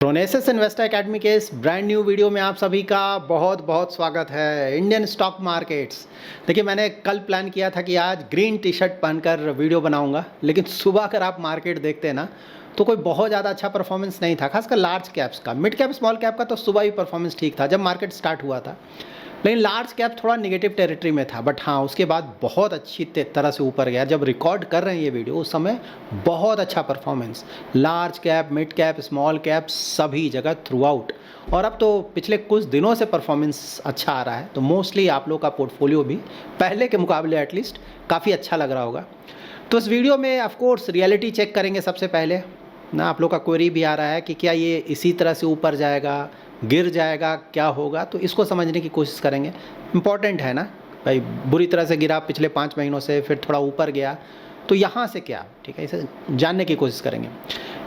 प्रोनेसिस investor academy के इस brand new video में आप सभी का बहुत बहुत स्वागत है। इंडियन स्टॉक मार्केट्स, देखिए मैंने कल प्लान किया था कि आज ग्रीन टी शर्ट पहनकर वीडियो बनाऊंगा, लेकिन सुबह अगर आप मार्केट देखते हैं ना तो कोई बहुत ज़्यादा अच्छा परफॉर्मेंस नहीं था, खासकर लार्ज कैप्स का। मिड कैप स्मॉल कैप का तो सुबह ही परफॉर्मेंस ठीक था जब मार्केट स्टार्ट हुआ था, लेकिन लार्ज कैप थोड़ा निगेटिव टेरिटरी में था। बट हाँ, उसके बाद बहुत अच्छी तरह से ऊपर गया। जब रिकॉर्ड कर रहे हैं ये वीडियो, उस समय बहुत अच्छा performance, large cap, mid cap, small cap, सभी जगह थ्रू आउट। और अब तो पिछले कुछ दिनों से परफॉर्मेंस अच्छा आ रहा है, तो मोस्टली आप लोग का पोर्टफोलियो भी पहले के मुकाबले एटलीस्ट काफ़ी अच्छा लग रहा होगा। तो इस वीडियो में ऑफकोर्स रियलिटी चेक करेंगे सबसे पहले ना। आप लोग का क्वेरी भी आ रहा है कि क्या ये इसी तरह से ऊपर जाएगा, गिर जाएगा, क्या होगा, तो इसको समझने की कोशिश करेंगे। इम्पॉर्टेंट है ना भाई, बुरी तरह से गिरा पिछले 5 महीनों से, फिर थोड़ा ऊपर गया, तो यहाँ से क्या, ठीक है, इसे जानने की कोशिश करेंगे।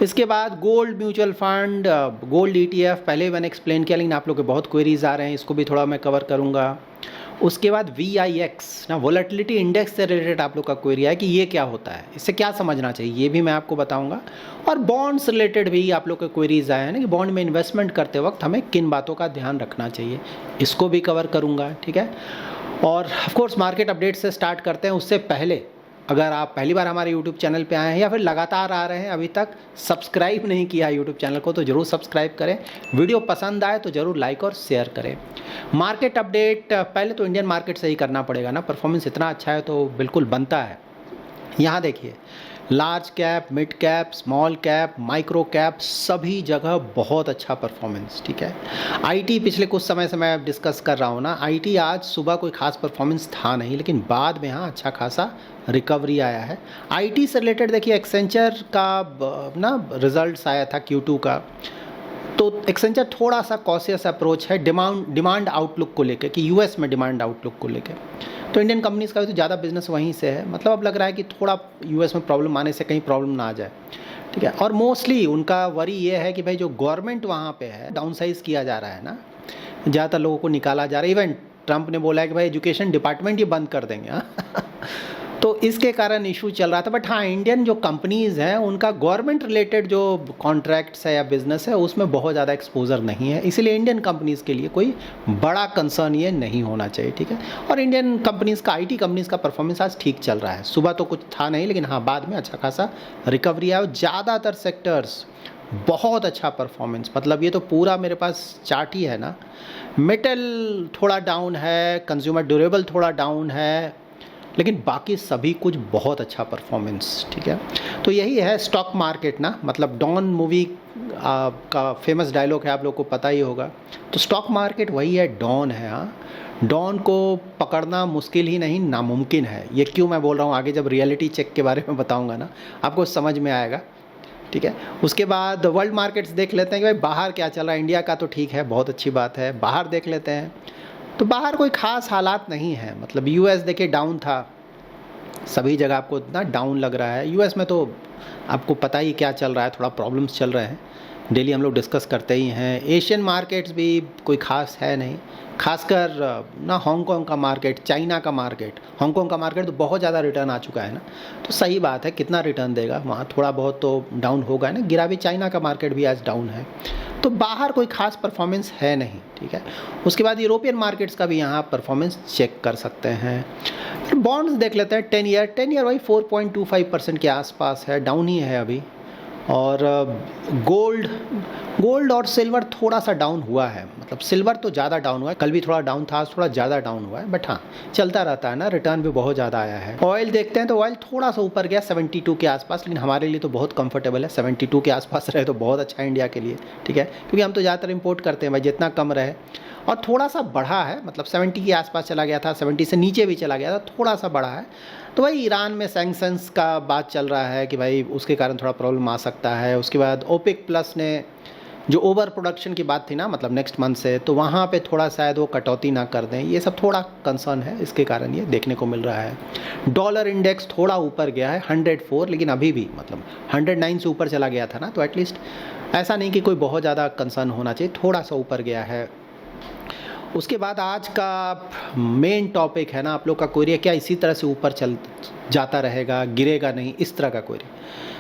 इसके बाद gold mutual fund, gold ETF पहले मैंने एक्सप्लेन किया, लेकिन आप लोग के बहुत क्वेरीज आ रहे हैं, इसको भी थोड़ा मैं कवर करूँगा। उसके बाद VIX ना, वोलेटिलिटी इंडेक्स से रिलेटेड आप लोग का क्वेरी है कि ये क्या होता है, इससे क्या समझना चाहिए, ये भी मैं आपको बताऊंगा। और बॉन्ड्स रिलेटेड भी आप लोग के क्वेरीज आए हैं ना कि बॉन्ड में इन्वेस्टमेंट करते वक्त हमें किन बातों का ध्यान रखना चाहिए, इसको भी कवर करूंगा, ठीक है। और ऑफकोर्स मार्केट अपडेट से स्टार्ट करते हैं। उससे पहले अगर आप पहली बार हमारे YouTube चैनल पे आए हैं या फिर लगातार आ रहे हैं, अभी तक सब्सक्राइब नहीं किया YouTube चैनल को, तो ज़रूर सब्सक्राइब करें। वीडियो पसंद आए तो ज़रूर लाइक और शेयर करें। मार्केट अपडेट पहले तो इंडियन मार्केट से ही करना पड़ेगा ना, परफॉर्मेंस इतना अच्छा है तो बिल्कुल बनता है। यहाँ देखिए, large cap, mid cap, small cap, micro cap, सभी जगह बहुत अच्छा परफॉर्मेंस, ठीक है। IT पिछले कुछ समय से मैं डिस्कस कर रहा हूँ ना, IT आज सुबह कोई खास परफॉर्मेंस था नहीं, लेकिन बाद में हाँ अच्छा खासा रिकवरी आया है। IT से रिलेटेड देखिए, एक्सेंचर का ना रिजल्ट्स आया था Q2 का, तो एक्सेंचर थोड़ा सा कॉशियस अप्रोच है डिमांड आउटलुक को लेकर कि US में डिमांड आउटलुक को लेकर। तो इंडियन कंपनीज़ का भी तो ज़्यादा बिजनेस वहीं से है, मतलब अब लग रहा है कि थोड़ा US में प्रॉब्लम आने से कहीं प्रॉब्लम ना आ जाए, ठीक है। और मोस्टली उनका वरी ये है कि भाई जो गवर्नमेंट वहाँ पे है, डाउनसाइज किया जा रहा है ना, ज़्यादातर लोगों को निकाला जा रहा है। इवन ट्रंप ने बोला है कि भाई एजुकेशन डिपार्टमेंट ही बंद कर देंगे, हाँ। तो इसके कारण इशू चल रहा था। बट हाँ, इंडियन जो कंपनीज़ हैं उनका गवर्नमेंट रिलेटेड जो कॉन्ट्रैक्ट्स है या बिजनेस है उसमें बहुत ज़्यादा एक्सपोजर नहीं है, इसीलिए इंडियन कंपनीज़ के लिए कोई बड़ा कंसर्न ये नहीं होना चाहिए, ठीक है। और इंडियन कंपनीज़ का, IT कंपनीज़ का परफॉर्मेंस आज ठीक चल रहा है। सुबह तो कुछ था नहीं, लेकिन हाँ बाद में अच्छा खासा रिकवरी है और ज़्यादातर सेक्टर्स बहुत अच्छा परफॉर्मेंस। मतलब ये तो पूरा मेरे पास चार्ट ही है ना। मेटल थोड़ा डाउन है, कंज्यूमर ड्यूरेबल थोड़ा डाउन है, लेकिन बाकी सभी कुछ बहुत अच्छा परफॉर्मेंस, ठीक है। तो यही है स्टॉक मार्केट ना, मतलब डॉन मूवी का फेमस डायलॉग है, आप लोग को पता ही होगा। तो स्टॉक मार्केट वही है, डॉन है। हाँ, डॉन को पकड़ना मुश्किल ही नहीं, नामुमकिन है। ये क्यों मैं बोल रहा हूँ, आगे जब रियलिटी चेक के बारे में बताऊँगा ना आपको समझ में आएगा, ठीक है। उसके बाद वर्ल्ड मार्केट्स देख लेते हैं कि भाई बाहर क्या चल रहा है। इंडिया का तो ठीक है, बहुत अच्छी बात है। बाहर देख लेते हैं तो बाहर कोई ख़ास हालात नहीं है। मतलब US देखिए डाउन था, सभी जगह आपको इतना डाउन लग रहा है। US में तो आपको पता ही क्या चल रहा है, थोड़ा प्रॉब्लम्स चल रहे हैं, डेली हम लोग डिस्कस करते ही हैं। एशियन मार्केट्स भी कोई ख़ास है नहीं, खासकर ना हांगकांग का मार्केट, चाइना का मार्केट। हांगकांग का मार्केट तो बहुत ज़्यादा रिटर्न आ चुका है ना, तो सही बात है, कितना रिटर्न देगा वहाँ, थोड़ा बहुत तो डाउन होगा ना। गिरा भी, चाइना का मार्केट भी आज डाउन है, तो बाहर कोई ख़ास परफॉर्मेंस है नहीं, ठीक है। उसके बाद यूरोपियन मार्केट्स का भी यहाँ परफॉर्मेंस चेक कर सकते हैं। फिर बॉन्ड्स देख लेते हैं। 10 ईयर वही 4.25% के आसपास है, डाउन ही है अभी। और गोल्ड और सिल्वर थोड़ा सा डाउन हुआ है, मतलब सिल्वर तो ज़्यादा डाउन हुआ है, कल भी थोड़ा डाउन था, आज थोड़ा ज़्यादा डाउन हुआ है। बट हाँ, चलता रहता है ना, रिटर्न भी बहुत ज़्यादा आया है। ऑयल देखते हैं तो ऑयल थोड़ा सा ऊपर गया 72 के आसपास, लेकिन हमारे लिए तो बहुत कंफर्टेबल है। 72 के आसपास रहे तो बहुत अच्छा है इंडिया के लिए, ठीक है, क्योंकि हम तो ज़्यादातर इंपोर्ट करते हैं भाई, जितना कम रहे। और थोड़ा सा बढ़ा है, मतलब 70 के आसपास चला गया था, 70 से नीचे भी चला गया था, थोड़ा सा बढ़ा है। तो भाई ईरान में सैंक्शंस का बात चल रहा है कि भाई उसके कारण थोड़ा प्रॉब्लम आ सकता है। उसके बाद OPEC प्लस ने जो ओवर प्रोडक्शन की बात थी ना, मतलब नेक्स्ट मंथ से, तो वहाँ पे थोड़ा शायद वो कटौती ना कर दें, ये सब थोड़ा कंसर्न है, इसके कारण ये देखने को मिल रहा है। डॉलर इंडेक्स थोड़ा ऊपर गया है 104, लेकिन अभी भी मतलब 109 से ऊपर चला गया था ना, तो एटलीस्ट ऐसा नहीं कि कोई बहुत ज़्यादा कंसर्न होना चाहिए, थोड़ा सा ऊपर गया है। उसके बाद आज का मेन टॉपिक है ना, आप लोग का क्वेरी है क्या इसी तरह से ऊपर चल जाता रहेगा, गिरेगा नहीं, इस तरह का क्वेरी।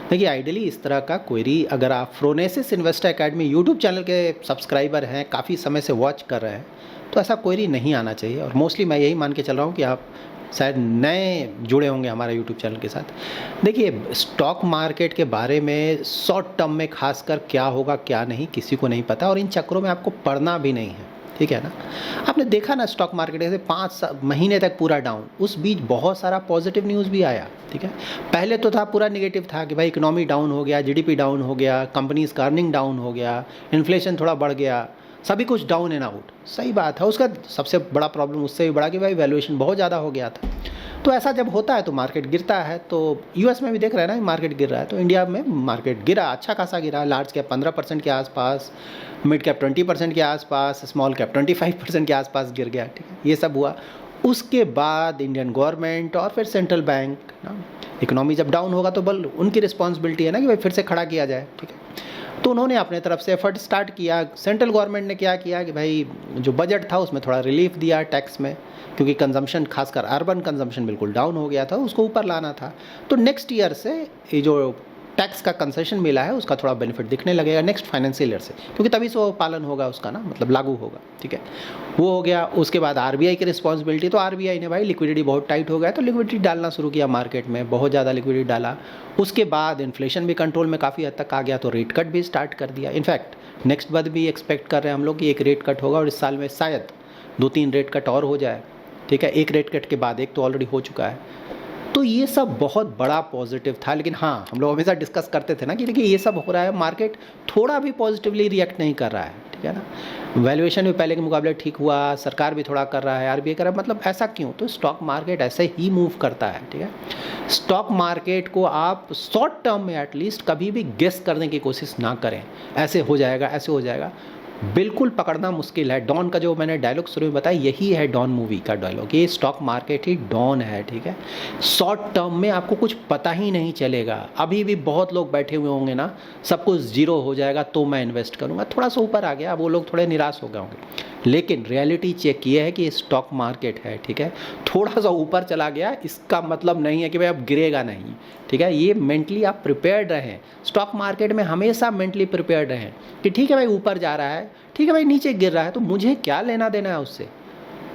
देखिए आइडियली इस तरह का क्वेरी अगर आप phronesis investor academy YouTube channel के सब्सक्राइबर हैं, काफ़ी समय से वॉच कर रहे हैं, तो ऐसा क्वेरी नहीं आना चाहिए। और मोस्टली मैं यही मान के चल रहा हूँ कि आप शायद नए जुड़े होंगे हमारे यूट्यूब चैनल के साथ। देखिए स्टॉक मार्केट के बारे में शॉर्ट टर्म में खासकर क्या होगा क्या नहीं किसी को नहीं पता, और इन चक्करों में आपको पढ़ना भी नहीं है, ठीक है ना। आपने देखा ना स्टॉक मार्केट ऐसे 5 महीने तक पूरा डाउन, उस बीच बहुत सारा पॉजिटिव न्यूज़ भी आया, ठीक है। पहले तो था पूरा निगेटिव था कि भाई इकोनॉमी डाउन हो गया, जीडीपी डाउन हो गया, कंपनीज का अर्निंग डाउन हो गया, इन्फ्लेशन थोड़ा बढ़ गया, सभी कुछ डाउन एंड आउट। सही बात है, उसका सबसे बड़ा प्रॉब्लम उससे भी बड़ा कि भाई वैल्यूएशन बहुत ज़्यादा हो गया था। तो ऐसा जब होता है तो मार्केट गिरता है। तो यूएस में भी देख रहे हैं ना मार्केट गिर रहा है, तो इंडिया में मार्केट गिरा, अच्छा खासा गिरा। लार्ज कैप 15% के आसपास, मिड कैप 20% के आसपास, स्मॉल कैप 25% के आसपास गिर गया, ठीक है। ये सब हुआ। उसके बाद इंडियन गवर्नमेंट और फिर सेंट्रल बैंक ना, इकोनॉमी जब डाउन होगा तो बल उनकी रिस्पॉन्सिबिलिटी है ना कि भाई फिर से खड़ा किया जाए, ठीक है। तो उन्होंने अपने तरफ से एफर्ट स्टार्ट किया। सेंट्रल गवर्नमेंट ने क्या किया कि भाई जो बजट था उसमें थोड़ा रिलीफ दिया टैक्स में, क्योंकि कंजम्पशन खासकर अर्बन कंजम्पशन बिल्कुल डाउन हो गया था, उसको ऊपर लाना था। तो नेक्स्ट ईयर से ये जो टैक्स का कंसेशन मिला है उसका थोड़ा बेनिफिट दिखने लगेगा नेक्स्ट फाइनेंशियल ईयर से, क्योंकि तभी से वो पालन होगा उसका ना, मतलब लागू होगा, ठीक है। वो हो गया। उसके बाद आरबीआई की रिस्पॉन्सिबिलिटी, तो आरबीआई ने भाई लिक्विडिटी बहुत टाइट हो गया तो लिक्विडिटी डालना शुरू किया मार्केट में, बहुत ज़्यादा लिक्विडिटी डाला। उसके बाद इन्फ्लेशन भी कंट्रोल में काफ़ी हद तक आ गया तो रेट कट भी स्टार्ट कर दिया। इनफैक्ट नेक्स्ट बार भी एक्सपेक्ट कर रहे हैं हम लोग कि एक रेट कट होगा और इस साल में शायद 2-3 रेट कट और हो जाए, ठीक है। एक रेट कट के बाद एक तो ऑलरेडी हो चुका है। तो ये सब बहुत बड़ा पॉजिटिव था। लेकिन हाँ, हम लोग हमेशा डिस्कस करते थे ना कि देखिए ये सब हो रहा है, मार्केट थोड़ा भी पॉजिटिवली रिएक्ट नहीं कर रहा है, ठीक है ना। वैल्यूएशन भी पहले के मुकाबले ठीक हुआ, सरकार भी थोड़ा कर रहा है, आरबीआई कर रहा है, मतलब ऐसा क्यों? तो स्टॉक मार्केट ऐसे ही मूव करता है, ठीक है। स्टॉक मार्केट को आप शॉर्ट टर्म में एटलीस्ट कभी भी गेस करने की कोशिश ना करें, ऐसे हो जाएगा ऐसे हो जाएगा, बिल्कुल पकड़ना मुश्किल है। डॉन का जो मैंने डायलॉग शुरू में बताया, यही है डॉन मूवी का डायलॉग, ये स्टॉक मार्केट ही डॉन है, ठीक है। शॉर्ट टर्म में आपको कुछ पता ही नहीं चलेगा। अभी भी बहुत लोग बैठे हुए होंगे ना, सब कुछ जीरो हो जाएगा तो मैं इन्वेस्ट करूंगा, थोड़ा सा ऊपर आ गया, वो लोग थोड़े निराश हो गए होंगे। लेकिन रियलिटी चेक ये है कि ये स्टॉक मार्केट है, ठीक है। थोड़ा सा ऊपर चला गया इसका मतलब नहीं है कि भाई अब गिरेगा नहीं, ठीक है। ये मेंटली आप प्रिपेयर्ड रहें, स्टॉक मार्केट में हमेशा मेंटली प्रिपेयर्ड रहें कि ठीक है भाई ऊपर जा रहा है, ठीक है भाई नीचे गिर रहा है, तो मुझे क्या लेना देना है उससे।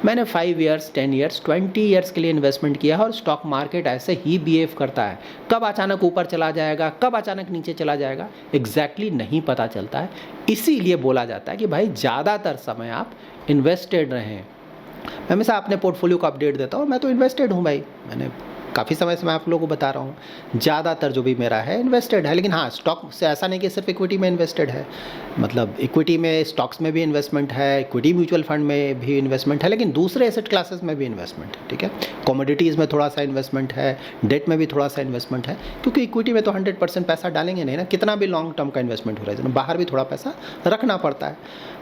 मैंने 5 ईयर्स 10 ईयर्स 20 ईयर्स के लिए इन्वेस्टमेंट किया है और स्टॉक मार्केट ऐसे ही बिहेव करता है। कब अचानक ऊपर चला जाएगा, कब अचानक नीचे चला जाएगा, एग्जैक्टली नहीं पता चलता है। इसीलिए बोला जाता है कि भाई ज़्यादातर समय आप इन्वेस्टेड रहें। मैं हमेशा अपने पोर्टफोलियो को अपडेट देता हूँ, मैं तो इन्वेस्टेड हूँ भाई, मैंने काफ़ी समय से मैं आप लोगों को बता रहा हूँ, ज़्यादातर जो भी मेरा है इन्वेस्टेड है। लेकिन हाँ, स्टॉक से ऐसा नहीं कि सिर्फ इक्विटी में इन्वेस्टेड है, मतलब इक्विटी में स्टॉक्स में भी इन्वेस्टमेंट है, इक्विटी म्यूचुअल फंड में भी इन्वेस्टमेंट है, लेकिन दूसरे एसेट क्लासेस में भी इन्वेस्टमेंट है, ठीक है। कमोडिटीज़ में थोड़ा सा इन्वेस्टमेंट है, डेट में भी थोड़ा सा इन्वेस्टमेंट है, क्योंकि इक्विटी में तो 100% पैसा डालेंगे नहीं ना, कितना भी लॉन्ग टर्म का इन्वेस्टमेंट हो रहा है, बाहर भी थोड़ा पैसा रखना पड़ता है।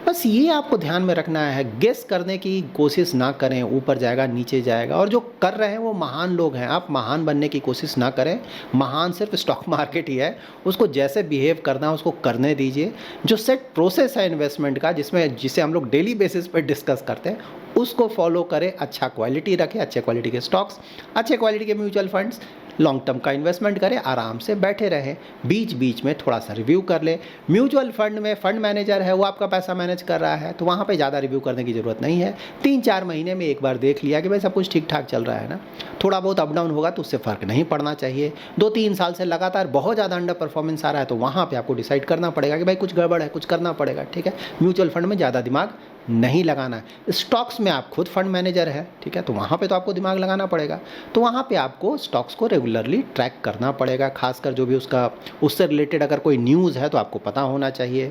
बस ये आपको ध्यान में रखना है, गेस करने की कोशिश ना करें ऊपर जाएगा नीचे जाएगा। और जो कर रहे हैं वो महान लोग हैं, आप महान बनने की कोशिश ना करें। महान सिर्फ स्टॉक मार्केट ही है, उसको जैसे बिहेव करना है उसको करने दीजिए। जो सेट प्रोसेस है इन्वेस्टमेंट का, जिसे हम लोग डेली बेसिस पर डिस्कस करते हैं, उसको फॉलो करें। अच्छा क्वालिटी रखें, अच्छे क्वालिटी के स्टॉक्स, अच्छे क्वालिटी के म्यूचुअल फंड्स, लॉन्ग टर्म का इन्वेस्टमेंट करें, आराम से बैठे रहें, बीच बीच में थोड़ा सा रिव्यू कर लें। म्यूचुअल फंड में फंड मैनेजर है, वो आपका पैसा मैनेज कर रहा है, तो वहाँ पे ज़्यादा रिव्यू करने की ज़रूरत नहीं है। 3-4 महीने में एक बार देख लिया कि भाई सब कुछ ठीक ठाक चल रहा है ना, थोड़ा बहुत अप डाउन होगा तो उससे फ़र्क नहीं पड़ना चाहिए। 2-3 साल से लगातार बहुत ज़्यादा अंडर परफॉर्मेंस आ रहा है तो वहाँ पर आपको डिसाइड करना पड़ेगा कि भाई कुछ गड़बड़ है, कुछ करना पड़ेगा, ठीक है। म्यूचुअल फंड में ज़्यादा दिमाग नहीं लगाना है। स्टॉक्स में आप खुद फंड मैनेजर है, ठीक है, तो वहाँ पे तो आपको दिमाग लगाना पड़ेगा। तो वहाँ पे आपको स्टॉक्स को रेगुलरली ट्रैक करना पड़ेगा, खासकर जो भी उससे रिलेटेड अगर कोई न्यूज़ है तो आपको पता होना चाहिए।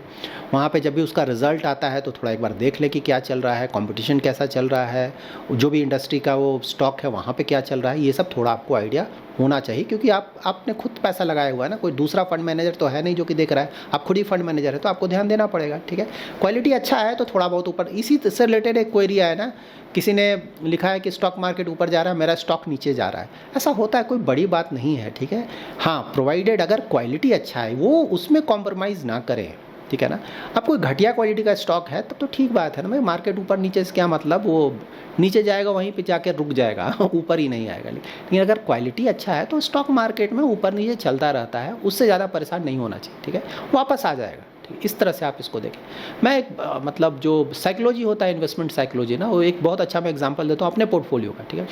वहाँ पे जब भी उसका रिजल्ट आता है तो थोड़ा एक बार देख ले कि क्या चल रहा है, कंपटीशन कैसा चल रहा है, जो भी इंडस्ट्री का वो स्टॉक है वहाँ पे क्या चल रहा है, ये सब थोड़ा आपको आइडिया होना चाहिए। क्योंकि आपने खुद पैसा लगाया हुआ है ना, कोई दूसरा फंड मैनेजर तो है नहीं जो कि देख रहा है, आप खुद ही फंड मैनेजर है, तो आपको ध्यान देना पड़ेगा, ठीक है। क्वालिटी अच्छा है तो थोड़ा बहुत ऊपर। इसी से रिलेटेड एक क्वेरी आया ना, किसी ने लिखा है कि स्टॉक मार्केट ऊपर जा रहा है, मेरा स्टॉक नीचे जा रहा है। ऐसा होता है, कोई बड़ी बात नहीं है, ठीक है। हाँ, प्रोवाइडेड अगर क्वालिटी अच्छा है, वो उसमें कॉम्प्रोमाइज़ ना करें, ठीक है ना। अब कोई घटिया क्वालिटी का स्टॉक है तब तो ठीक बात है ना भाई, मार्केट ऊपर नीचे से क्या मतलब, वो नीचे जाएगा वहीं पे जाके रुक जाएगा ऊपर ही नहीं आएगा। लेकिन अगर क्वालिटी अच्छा है तो स्टॉक मार्केट में ऊपर नीचे चलता रहता है, उससे ज़्यादा परेशान नहीं होना चाहिए, ठीक है, वापस आ जाएगा। इस तरह से आप इसको देखें। मैं एक मतलब जो साइकोलॉजी होता है, इन्वेस्टमेंट साइकोलॉजी ना, वो एक बहुत अच्छा मैं एग्जांपल देता हूँ अपने पोर्टफोलियो का, ठीक है।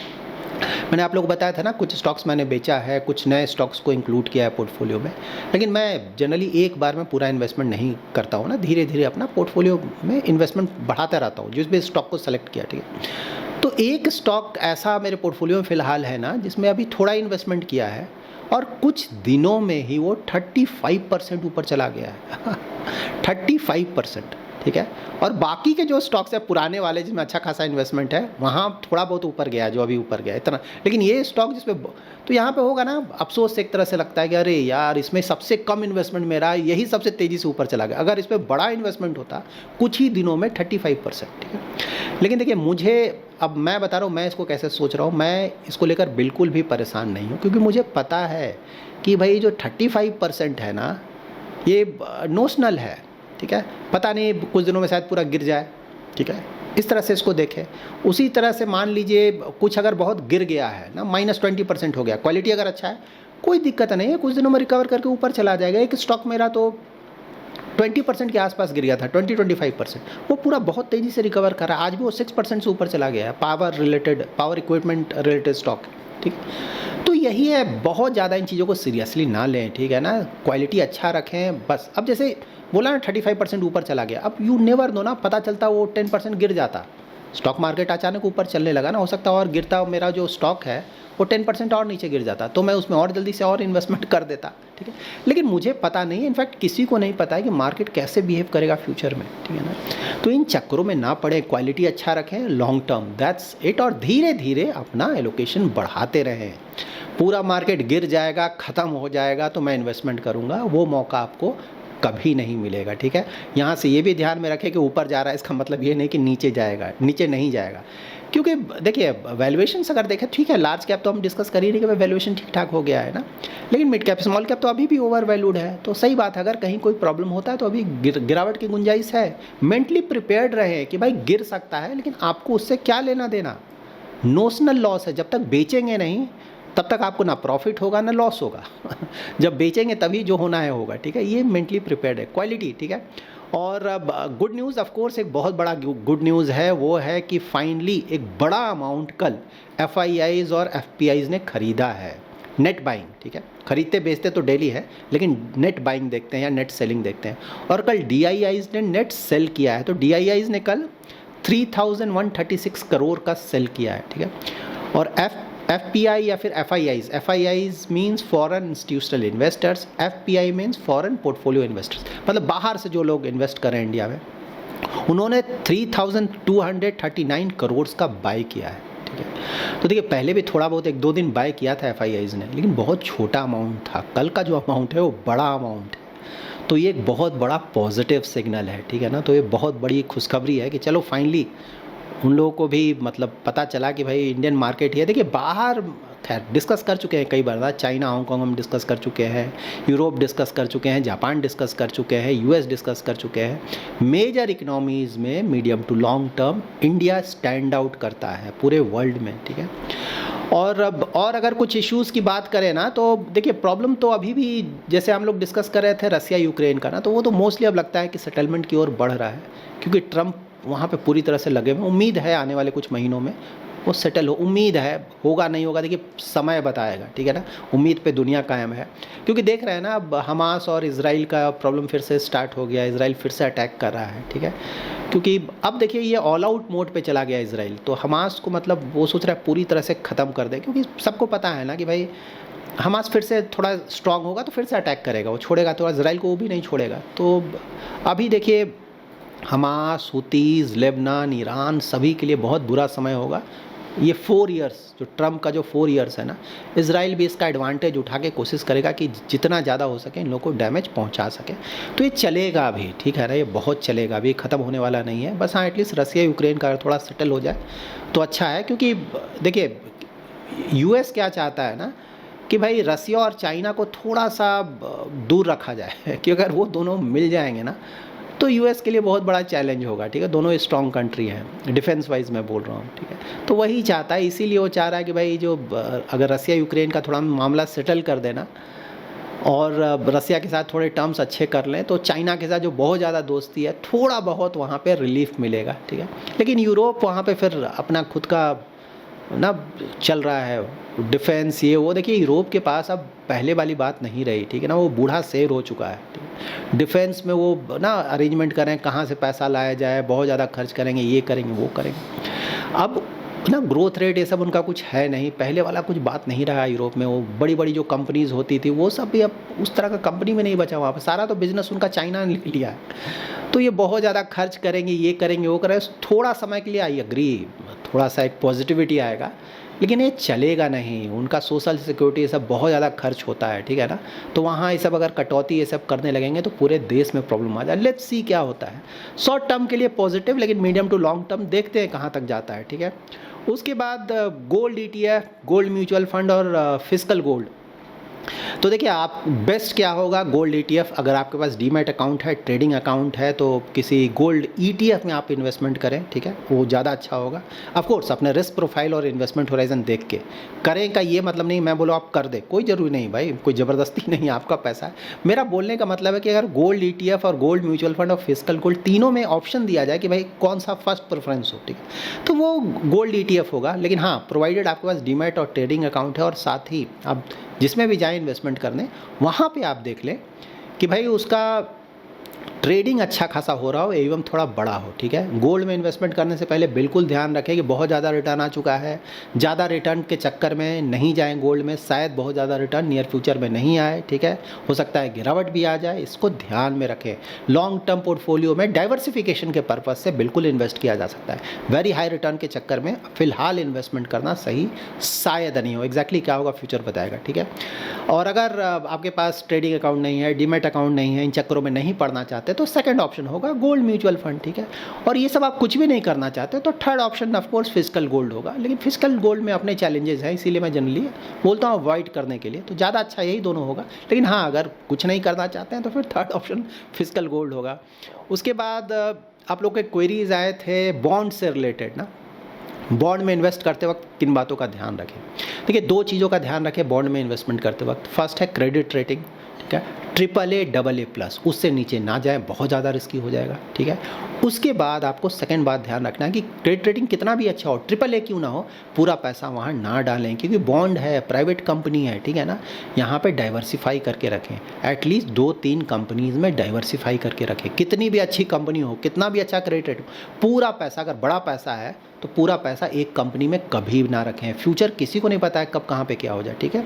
मैंने आप लोगों को बताया था ना, कुछ स्टॉक्स मैंने बेचा है, कुछ नए स्टॉक्स को इंक्लूड किया है पोर्टफोलियो में। लेकिन मैं जनरली एक बार में पूरा इन्वेस्टमेंट नहीं करता हूँ ना, धीरे धीरे अपना पोर्टफोलियो में इन्वेस्टमेंट बढ़ाता रहता हूँ, जिस भी स्टॉक को सेलेक्ट किया, ठीक है। तो एक स्टॉक ऐसा मेरे पोर्टफोलियो में फ़िलहाल है ना, जिसमें अभी थोड़ा इन्वेस्टमेंट किया है और कुछ दिनों में ही वो 35% ऊपर चला गया है 35%, ठीक है। और बाकी के जो स्टॉक्स है पुराने वाले जिसमें अच्छा खासा इन्वेस्टमेंट है, वहाँ थोड़ा बहुत ऊपर गया, जो अभी ऊपर गया इतना। लेकिन ये स्टॉक जिसमें, तो यहाँ पे होगा ना अफसोस, एक तरह से लगता है कि अरे यार इसमें सबसे कम इन्वेस्टमेंट मेरा, यही सबसे तेज़ी से ऊपर चला गया। अगर इसमें बड़ा इन्वेस्टमेंट होता कुछ ही दिनों में 35%, ठीक है। लेकिन देखिए मुझे, अब मैं बता रहा हूँ मैं इसको कैसे सोच रहा हूँ, मैं इसको लेकर बिल्कुल भी परेशान नहीं हूँ, क्योंकि मुझे पता है कि भाई जो 35% है ना, ये नोशनल है, ठीक है। पता नहीं कुछ दिनों में शायद पूरा गिर जाए, ठीक है। इस तरह से इसको देखें। उसी तरह से मान लीजिए कुछ अगर बहुत गिर गया है ना, -20% हो गया, क्वालिटी अगर अच्छा है कोई दिक्कत नहीं है, कुछ दिनों में रिकवर करके ऊपर चला जाएगा। एक स्टॉक मेरा तो 20% के आसपास गिर गया था, 20-25%, वो पूरा बहुत तेज़ी से रिकवर कर रहा है, आज भी वो 6% से ऊपर चला गया है। पावर इक्विपमेंट रिलेटेड स्टॉक, ठीक है। तो यही है, बहुत ज़्यादा इन चीज़ों को सीरियसली ना लें, ठीक है ना, क्वालिटी अच्छा रखें बस। अब जैसे बोला ना 35% ऊपर चला गया, अब यू नेवर नो ना, पता चलता वो 10% गिर जाता, स्टॉक मार्केट अचानक ऊपर चलने लगा ना, हो सकता है और गिरता, मेरा जो स्टॉक है वो 10% और नीचे गिर जाता, तो मैं उसमें और जल्दी से और इन्वेस्टमेंट कर देता, ठीक है। लेकिन मुझे पता नहीं है, इनफैक्ट किसी को नहीं पता है कि मार्केट कैसे बिहेव करेगा फ्यूचर में, ठीक है ना। तो इन चक्करों में ना पड़े, क्वालिटी अच्छा रखें, लॉन्ग टर्म, दैट्स इट। और धीरे धीरे अपना एलोकेशन बढ़ाते रहें। पूरा मार्केट गिर जाएगा, ख़त्म हो जाएगा तो मैं इन्वेस्टमेंट करूँगा, वो मौका आपको कभी नहीं मिलेगा, ठीक है। यहाँ से ये भी ध्यान में रखें कि ऊपर जा रहा है इसका मतलब ये नहीं कि नीचे जाएगा, नीचे नहीं जाएगा। क्योंकि देखिए वैल्यूएशंस अगर देखें, ठीक है, लार्ज कैप तो हम डिस्कस कर ही नहीं कि वैल्यूएशन ठीक ठाक हो गया है ना, लेकिन मिड कैप स्मॉल कैप तो अभी भी ओवर वैल्यूड है। तो सही बात है, अगर कहीं कोई प्रॉब्लम होता है तो अभी गिरावट की गुंजाइश है। मेंटली प्रिपेयर्ड रहे कि भाई गिर सकता है, लेकिन आपको उससे क्या लेना देना, नोशनल लॉस है। जब तक बेचेंगे नहीं तब तक आपको ना प्रॉफिट होगा ना लॉस होगा जब बेचेंगे तभी जो होना है होगा, ठीक है। ये मेंटली प्रिपेयर्ड है, क्वालिटी, ठीक है। और अब गुड न्यूज़, ऑफ कोर्स एक बहुत बड़ा गुड न्यूज़ है, वो है कि फाइनली एक बड़ा अमाउंट कल FIIs और FPIs ने खरीदा है, नेट बाइंग, ठीक है। खरीदते बेचते तो डेली है, लेकिन नेट बाइंग देखते हैं या नेट सेलिंग देखते हैं। और कल DIIs ने नेट सेल किया है, तो DIIs ने कल 3136 करोड़ का सेल किया है, ठीक है। और FPI या फिर FIIs means foreign institutional investors, FPI means foreign portfolio investors, मतलब बाहर से जो लोग इन्वेस्ट कर रहे हैं इंडिया में, उन्होंने 3239 करोड़ का बाय किया है, ठीक है। तो देखिए पहले भी थोड़ा बहुत 1-2 दिन बाय किया था FIIs ने, लेकिन बहुत छोटा अमाउंट था। कल का जो अमाउंट है वो बड़ा अमाउंट है, तो ये एक बहुत बड़ा पॉजिटिव सिग्नल है, ठीक है ना। तो ये बहुत बड़ी खुशखबरी है कि चलो फाइनली उन लोगों को भी मतलब पता चला कि भाई इंडियन मार्केट ही है। देखिए बाहर खैर डिस्कस कर चुके हैं कई बार ना, चाइना हांगकांग हम डिस्कस कर चुके हैं, यूरोप डिस्कस कर चुके हैं, जापान डिस्कस कर चुके हैं, US डिस्कस कर चुके हैं। मेजर इकोनॉमीज़ में medium to long term India stand out करता है पूरे वर्ल्ड में, ठीक है। और अगर कुछ इश्यूज़ की बात करें ना, तो देखिए प्रॉब्लम तो अभी भी, जैसे हम लोग डिस्कस कर रहे थे रसिया यूक्रेन का ना, तो वो तो मोस्टली अब लगता है कि सेटलमेंट की ओर बढ़ रहा है, क्योंकि ट्रंप वहाँ पे पूरी तरह से लगे हुए। उम्मीद है आने वाले कुछ महीनों में वो सेटल हो, उम्मीद है, होगा नहीं होगा देखिए समय बताएगा, ठीक है ना। उम्मीद पे दुनिया कायम है, क्योंकि देख रहे हैं ना अब हमास और इजराइल का प्रॉब्लम फिर से स्टार्ट हो गया, इजराइल फिर से अटैक कर रहा है, ठीक है। क्योंकि अब देखिए ये ऑल आउट मोड पे चला गया इजराइल, तो हमास को मतलब वो सोच रहा है पूरी तरह से ख़त्म कर दे, क्योंकि सबको पता है ना कि भाई हमास फिर से थोड़ा स्ट्रांग होगा तो फिर से अटैक करेगा, वो छोड़ेगा तो इजराइल को वो भी नहीं छोड़ेगा। तो अभी देखिए हमास, हुतीज़, लेबनान, ईरान सभी के लिए बहुत बुरा समय होगा। ये 4 इयर्स जो ट्रम्प का जो 4 इयर्स है ना, इजराइल भी इसका एडवांटेज उठा के कोशिश करेगा कि जितना ज़्यादा हो सके इन लोगों को डैमेज पहुंचा सके। तो ये चलेगा अभी, ठीक है ना, ये बहुत चलेगा, अभी ख़त्म होने वाला नहीं है। बस हाँ एटलीस्ट रसिया यूक्रेन का थोड़ा सेटल हो जाए तो अच्छा है, क्योंकि देखिए US क्या चाहता है ना कि भाई रसिया और चाइना को थोड़ा सा दूर रखा जाए कि अगर वो दोनों मिल जाएंगे ना तो यूएस के लिए बहुत बड़ा चैलेंज होगा, ठीक है। दोनों स्ट्रॉन्ग कंट्री हैं, डिफेंस वाइज मैं बोल रहा हूँ, ठीक है। तो वही चाहता है, इसीलिए वो चाह रहा है कि भाई जो अगर रसिया यूक्रेन का थोड़ा मामला सेटल कर देना और रसिया के साथ थोड़े टर्म्स अच्छे कर लें तो चाइना के साथ जो बहुत ज़्यादा दोस्ती है थोड़ा बहुत वहाँ पे रिलीफ मिलेगा, ठीक है। लेकिन यूरोप वहाँ पे फिर अपना खुद का ना चल रहा है डिफेंस ये वो। देखिए यूरोप के पास अब पहले वाली बात नहीं रही, ठीक है ना। वो बूढ़ा शेर हो चुका है, ठीक है? डिफेंस में वो ना अरेंजमेंट करें कहाँ से पैसा लाया जाए, बहुत ज़्यादा खर्च करेंगे, ये करेंगे वो करेंगे। अब ना ग्रोथ रेट ये सब उनका कुछ है नहीं, पहले वाला कुछ बात नहीं रहा यूरोप में। वो बड़ी बड़ी जो कंपनीज होती थी वो सब भी अब उस तरह का कंपनी में नहीं बचा वहाँ पर, सारा तो बिजनेस उनका चाइना ने ले लिया है। तो ये बहुत ज़्यादा खर्च करेंगे, ये करेंगे वो करेंगे, थोड़ा समय के लिए आई एग्री, थोड़ा सा एक पॉजिटिविटी आएगा, लेकिन ये चलेगा नहीं। उनका सोशल सिक्योरिटी ये सब बहुत ज़्यादा खर्च होता है, ठीक है ना। तो वहाँ ये सब अगर कटौती ये सब करने लगेंगे तो पूरे देश में प्रॉब्लम आ जाए। लेट्स सी क्या होता है। शॉर्ट टर्म के लिए पॉजिटिव, लेकिन मीडियम टू लॉन्ग टर्म देखते हैं कहाँ तक जाता है, ठीक है। उसके बाद gold ETF, gold mutual fund और फिजिकल गोल्ड। तो देखिए आप बेस्ट क्या होगा, गोल्ड ETF। अगर आपके पास डीमैट अकाउंट है, ट्रेडिंग अकाउंट है, तो किसी गोल्ड ETF में आप इन्वेस्टमेंट करें, ठीक है, वो ज़्यादा अच्छा होगा। ऑफ कोर्स अपने रिस्क प्रोफाइल और इन्वेस्टमेंट होराइजन देख के करें का ये मतलब नहीं मैं बोलो आप कर दे, कोई ज़रूरी नहीं भाई, कोई ज़बरदस्ती नहीं, आपका पैसा है। मेरा बोलने का मतलब है कि अगर गोल्ड ETF और गोल्ड म्यूचुअल फंड और फिजिकल गोल्ड तीनों में ऑप्शन दिया जाए कि भाई कौन सा फर्स्ट प्रेफरेंस हो, ठीक है, तो वो गोल्ड ETF होगा। लेकिन हाँ, प्रोवाइडेड आपके पास डीमैट और ट्रेडिंग अकाउंट है और साथ ही आप जिसमें भी जाएं इन्वेस्टमेंट करने, वहाँ पे आप देख लें कि भाई उसका ट्रेडिंग अच्छा खासा हो रहा हो एवं थोड़ा बड़ा हो, ठीक है। गोल्ड में इन्वेस्टमेंट करने से पहले बिल्कुल ध्यान रखें कि बहुत ज़्यादा रिटर्न आ चुका है, ज़्यादा रिटर्न के चक्कर में नहीं जाएं गोल्ड में, शायद बहुत ज़्यादा रिटर्न नियर फ्यूचर में नहीं आए, ठीक है। हो सकता है गिरावट भी आ जाए, इसको ध्यान में रखें। लॉन्ग टर्म पोर्टफोलियो में डाइवर्सिफिकेशन के पर्पज़ से बिल्कुल इन्वेस्ट किया जा सकता है। वेरी हाई रिटर्न के चक्कर में फिलहाल इन्वेस्टमेंट करना सही शायद नहीं हो, एग्जैक्टली क्या होगा फ्यूचर बताएगा, ठीक है। और अगर आपके पास ट्रेडिंग अकाउंट नहीं है, डीमैट अकाउंट नहीं है, इन चक्करों में नहीं पड़ना चाहते तो सेकंड ऑप्शन होगा गोल्ड म्यूचुअल फंड, ठीक है। और ये सब आप कुछ भी नहीं करना चाहते तो third option of course physical gold होगा। लेकिन फिजिकल गोल्ड में अपने चैलेंजेस हैं, इसीलिए मैं जनरली बोलता हूँ अवॉइड करने के लिए, तो ज़्यादा अच्छा यही दोनों होगा। लेकिन हाँ, अगर कुछ नहीं करना चाहते हैं तो फिर थर्ड ऑप्शन फिजिकल गोल्ड होगा। उसके बाद आप लोग के क्वेरीज आए थे बॉन्ड से रिलेटेड ना। बॉन्ड में इन्वेस्ट करते वक्त किन बातों का ध्यान रखें? देखिए दो चीज़ों का ध्यान रखें बॉन्ड में इन्वेस्टमेंट करते वक्त। फर्स्ट है क्रेडिट रेटिंग, ठीक है, AAA, AA+, उससे नीचे ना जाए, बहुत ज़्यादा रिस्की हो जाएगा, ठीक है। उसके बाद आपको सेकंड बात ध्यान रखना है कि क्रेडिट रेटिंग कितना भी अच्छा हो, AAA क्यों ना हो, पूरा पैसा वहाँ ना डालें, क्योंकि बॉन्ड है, प्राइवेट कंपनी है, ठीक है ना। यहाँ पे डाइवर्सिफाई करके रखें, एटलीस्ट 2-3 कंपनीज में डाइवर्सिफाई करके रखें। कितनी भी अच्छी कंपनी हो, कितना भी अच्छा क्रेडिट रेटिंग, पूरा पैसा, अगर बड़ा पैसा है तो पूरा पैसा एक कंपनी में कभी ना रखें। फ्यूचर किसी को नहीं पता है कब कहाँ पे क्या हो जाए, ठीक है।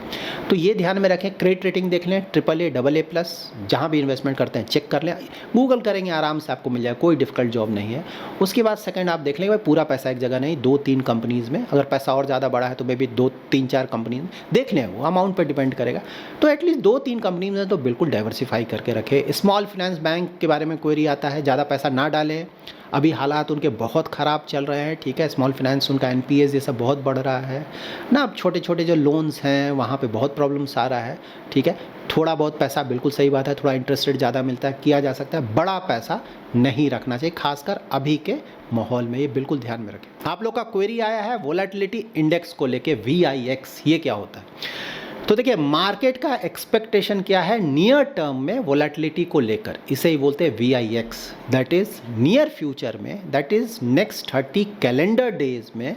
तो ये ध्यान में रखें। क्रेडिट रेटिंग देख लें, AAA, AA+, जहाँ भी इन्वेस्टमेंट करते हैं चेक कर लें, गूगल करेंगे आराम से आपको मिल जाए, कोई डिफिकल्ट जॉब नहीं है। उसके बाद सेकंड आप देख लेंगे भाई पूरा पैसा एक जगह नहीं, 2-3 कंपनीज़ में, अगर पैसा और ज़्यादा बड़ा है तो मे भी 2-3-4 कंपनी में देख लें, वो अमाउंट पर डिपेंड करेगा। तो एटलीस्ट 2-3 कंपनीज में तो बिल्कुल डाइवर्सिफाई करके रखें। स्मॉल फाइनेंस बैंक के बारे में क्वेरी आता है, ज़्यादा पैसा ना डालें, अभी हालात उनके बहुत ख़राब चल रहे हैं, ठीक है। स्मॉल फाइनेंस उनका NPAs ये सब बहुत बढ़ रहा है ना। अब छोटे छोटे जो लोन्स हैं वहाँ पे बहुत प्रॉब्लम्स आ रहा है, ठीक है। थोड़ा बहुत पैसा, बिल्कुल सही बात है, थोड़ा इंटरेस्ट रेट ज़्यादा मिलता है, किया जा सकता है, बड़ा पैसा नहीं रखना चाहिए, खासकर अभी के माहौल में, ये बिल्कुल ध्यान में रखें। आप लोग का क्वेरी आया है वोलेटिलिटी इंडेक्स को लेके, VIX, ये क्या होता है? तो देखिए मार्केट का एक्सपेक्टेशन क्या है नियर टर्म में वोलेटिलिटी को लेकर, इसे ही बोलते हैं VIX, that is near future में, that is next 30 calendar days में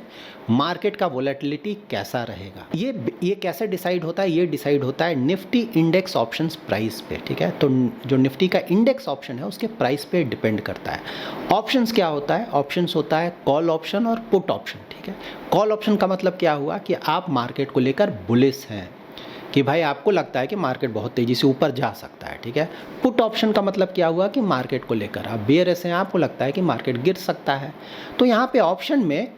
मार्केट का वोलेटिलिटी कैसा रहेगा। ये कैसे डिसाइड होता है? ये डिसाइड होता है निफ्टी इंडेक्स ऑप्शंस प्राइस पे, ठीक है। तो जो निफ्टी का इंडेक्स ऑप्शन है उसके प्राइस पे डिपेंड करता है। ऑप्शंस क्या होता है? ऑप्शंस होता है कॉल ऑप्शन और पुट ऑप्शन, ठीक है। कॉल ऑप्शन का मतलब क्या हुआ कि आप मार्केट को लेकर बुलिश हैं, कि भाई आपको लगता है कि मार्केट बहुत तेज़ी से ऊपर जा सकता है, ठीक है। पुट ऑप्शन का मतलब क्या हुआ कि मार्केट को लेकर आप बेयरिश हैं, आपको लगता है कि मार्केट गिर सकता है। तो यहाँ पे ऑप्शन में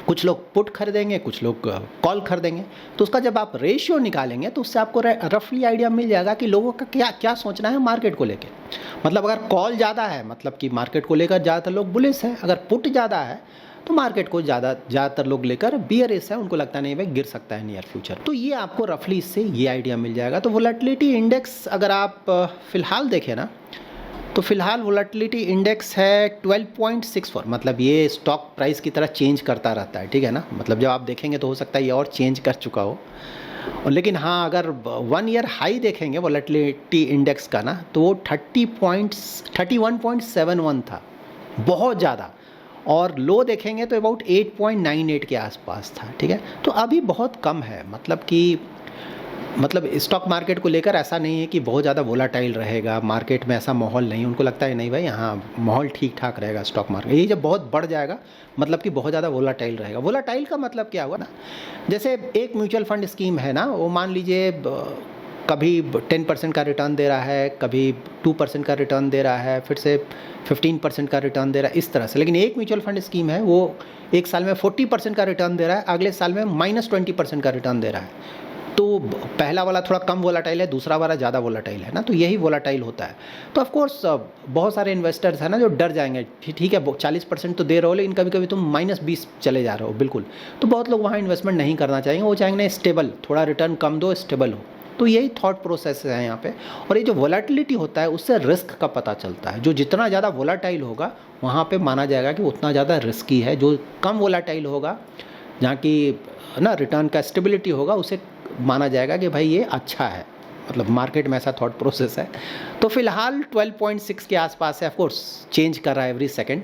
कुछ लोग पुट खरीदेंगे, कुछ लोग कॉल खरीदेंगे। तो उसका जब आप रेशियो निकालेंगे तो उससे आपको रफली आइडिया मिल जाएगा कि लोगों का क्या क्या सोचना है मार्केट को लेकर। मतलब अगर कॉल ज़्यादा है मतलब कि मार्केट को लेकर ज़्यादातर लोग बुलिश हैं, अगर पुट ज़्यादा है तो मार्केट को ज़्यादातर लोग लेकर बियरिश है, उनको लगता नहीं भाई गिर सकता है नियर फ्यूचर। तो ये आपको रफली इससे ये आइडिया मिल जाएगा। तो वोलेटिलिटी इंडेक्स अगर आप फ़िलहाल देखें ना, तो फिलहाल वोलेटिलिटी इंडेक्स है 12.64, मतलब ये स्टॉक प्राइस की तरह चेंज करता रहता है, ठीक है ना। मतलब जब आप देखेंगे तो हो सकता है ये और चेंज कर चुका हो। और लेकिन हाँ, अगर 1 ईयर हाई देखेंगे वोलेटिलिटी इंडेक्स का ना, तो वो 31.71 था, बहुत ज़्यादा। और लो देखेंगे तो अबाउट 8.98 के आसपास था, ठीक है। तो अभी बहुत कम है, मतलब स्टॉक मार्केट को लेकर ऐसा नहीं है कि बहुत ज़्यादा वोलाटाइल रहेगा, मार्केट में ऐसा माहौल नहीं। उनको लगता है नहीं भाई हाँ माहौल ठीक ठाक रहेगा स्टॉक मार्केट। ये जब बहुत बढ़ जाएगा मतलब कि बहुत ज़्यादा वोलाटाइल रहेगा। वोलाटाइल का मतलब क्या हुआ ना, जैसे एक म्यूचुअल फंड स्कीम है ना, वो मान लीजिए कभी 10% का रिटर्न दे रहा है, कभी 2% का रिटर्न दे रहा है, फिर से 15% का रिटर्न दे रहा है, इस तरह से। लेकिन एक म्यूचुअल फंड स्कीम है वो एक साल में 40% का रिटर्न दे रहा है, अगले साल में -20% का रिटर्न दे रहा है। तो पहला वाला थोड़ा कम वोलाटाइल है, दूसरा वाला ज़्यादा वोलाटाइल है ना, तो यही वोलाटाइल होता है। तो ऑफ कोर्स बहुत सारे इन्वेस्टर्स हैं ना जो डर जाएंगे, ठीक है 40% तो दे रहे हो लेकिन कभी कभी तुम -20 चले जा रहे हो, बिल्कुल। तो बहुत लोग वहाँ इन्वेस्टमेंट नहीं करना चाहेंगे, वो चाहेंगे स्टेबल, थोड़ा रिटर्न कम दो, स्टेबल हो। तो यही थॉट प्रोसेस है यहाँ पे। और ये जो वोलेटिलिटी होता है उससे रिस्क का पता चलता है। जो जितना ज़्यादा वोलाटाइल होगा वहाँ पे माना जाएगा कि उतना ज़्यादा रिस्की है। जो कम वोलाटाइल होगा, जहाँ की ना रिटर्न का स्टेबिलिटी होगा, उसे माना जाएगा कि भाई ये अच्छा है। मतलब मार्केट में ऐसा थॉट प्रोसेस है। तो फिलहाल 12.6 के आसपास है, ऑफ कोर्स चेंज कर रहा है एवरी सेकंड,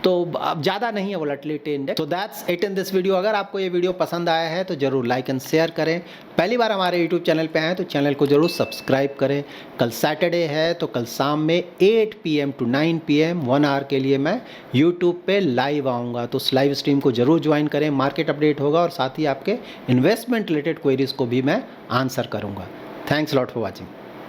तो अब ज़्यादा नहीं है वोलेटिलिटी इंडेक्स। तो that's it in this video. अगर आपको ये वीडियो पसंद आया है तो ज़रूर लाइक एंड शेयर करें। पहली बार हमारे यूट्यूब चैनल पे आए तो चैनल को ज़रूर सब्सक्राइब करें। कल सैटरडे है तो कल शाम में 8 PM to 9 PM 1 आवर के लिए मैं यूट्यूब पे लाइव आऊँगा, तो उस लाइव स्ट्रीम को ज़रूर ज्वाइन करें। मार्केट अपडेट होगा और साथ ही आपके इन्वेस्टमेंट रिलेटेड क्वेरीज़ को भी मैं आंसर करूँगा। Thanks lot for watching.